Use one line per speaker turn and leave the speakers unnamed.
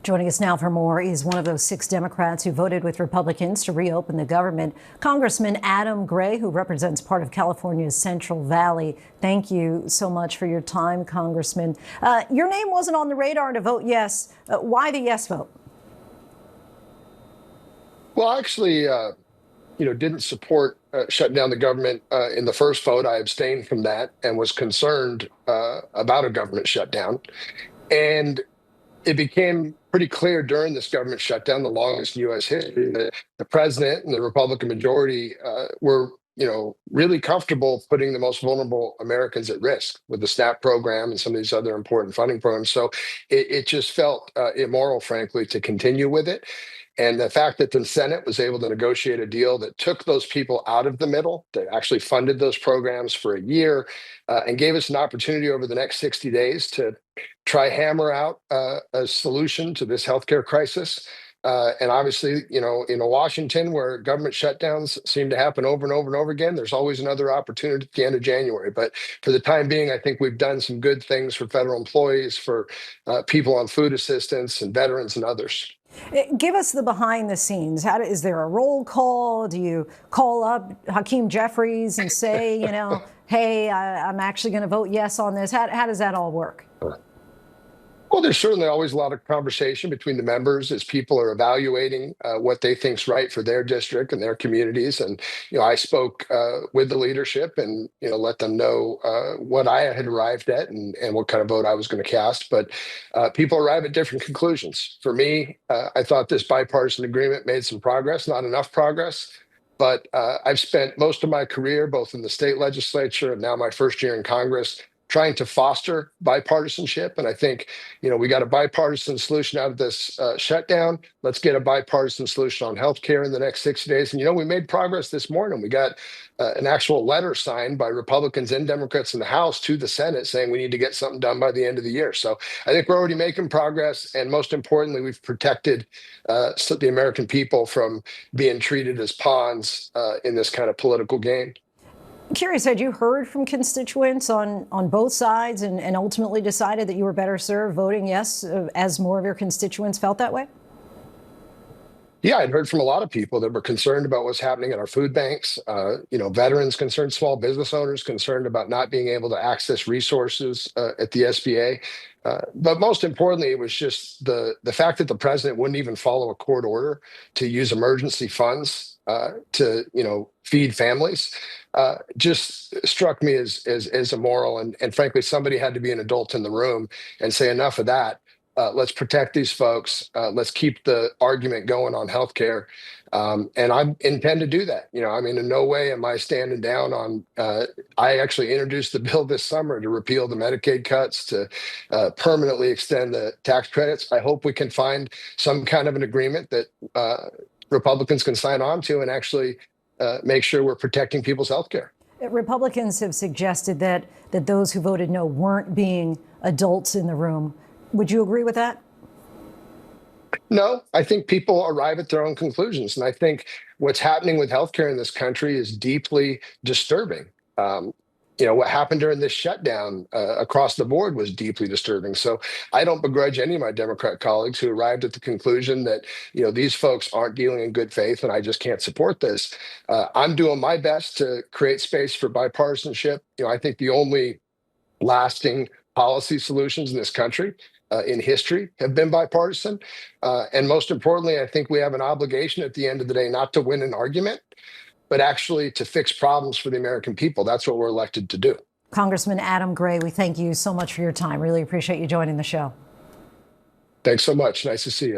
Joining us now for more is one of those 6 Democrats who voted with Republicans to reopen the government, Congressman Adam Gray, who represents part of California's Central Valley. Thank you so much for your time, Congressman. Your name wasn't on the radar to vote yes. Why the yes vote?
Well, actually, didn't support shutting down the government in the first vote. I abstained from that and was concerned about a government shutdown. And it became pretty clear during this government shutdown, the longest in U.S. history, that the president and the Republican majority were, really comfortable putting the most vulnerable Americans at risk with the SNAP program and some of these other important funding programs. So it just felt immoral, frankly, to continue with it. And the fact that the Senate was able to negotiate a deal that took those people out of the middle, that actually funded those programs for a year, and gave us an opportunity over the next 60 days to try hammer out a solution to this healthcare crisis. And obviously, in Washington, where government shutdowns seem to happen over and over and over again, there's always another opportunity at the end of January. But for the time being, I think we've done some good things for federal employees, for people on food assistance and veterans and others.
Give us the behind the scenes. Is there a roll call? Do you call up Hakeem Jeffries and say, hey, I'm actually going to vote yes on this? How does that all work?
Well, there's certainly always a lot of conversation between the members as people are evaluating what they think's right for their district and their communities. And, I spoke with the leadership and, let them know what I had arrived at and what kind of vote I was going to cast. But people arrive at different conclusions. For me, I thought this bipartisan agreement made some progress, not enough progress. But I've spent most of my career, both in the state legislature and now my first year in Congress, trying to foster bipartisanship. And I think, we got a bipartisan solution out of this shutdown. Let's get a bipartisan solution on healthcare in the next 60 days. And, we made progress this morning. We got an actual letter signed by Republicans and Democrats in the House to the Senate saying we need to get something done by the end of the year. So I think we're already making progress. And most importantly, we've protected the American people from being treated as pawns in this kind of political game.
Curious, had you heard from constituents on both sides and ultimately decided that you were better served voting yes as more of your constituents felt that way?
Yeah, I'd heard from a lot of people that were concerned about what's happening in our food banks, veterans concerned, small business owners concerned about not being able to access resources at the SBA. But most importantly, it was just the fact that the president wouldn't even follow a court order to use emergency funds to feed families just struck me as immoral. And frankly, somebody had to be an adult in the room and say enough of that. Let's protect these folks. Let's keep the argument going on healthcare. And I intend to do that. In no way am I standing down on, I actually introduced the bill this summer to repeal the Medicaid cuts, to permanently extend the tax credits. I hope we can find some kind of an agreement that Republicans can sign on to and actually make sure we're protecting people's health care.
Republicans have suggested that those who voted no weren't being adults in the room. Would you agree with that?
No, I think people arrive at their own conclusions. And I think what's happening with healthcare in this country is deeply disturbing. What happened during this shutdown across the board was deeply disturbing. So I don't begrudge any of my Democrat colleagues who arrived at the conclusion that, these folks aren't dealing in good faith and I just can't support this. I'm doing my best to create space for bipartisanship. I think the only lasting policy solutions in this country in history have been bipartisan. And most importantly, I think we have an obligation at the end of the day not to win an argument, but actually to fix problems for the American people. That's what we're elected to do.
Congressman Adam Gray, we thank you so much for your time. Really appreciate you joining the show.
Thanks so much. Nice to see you.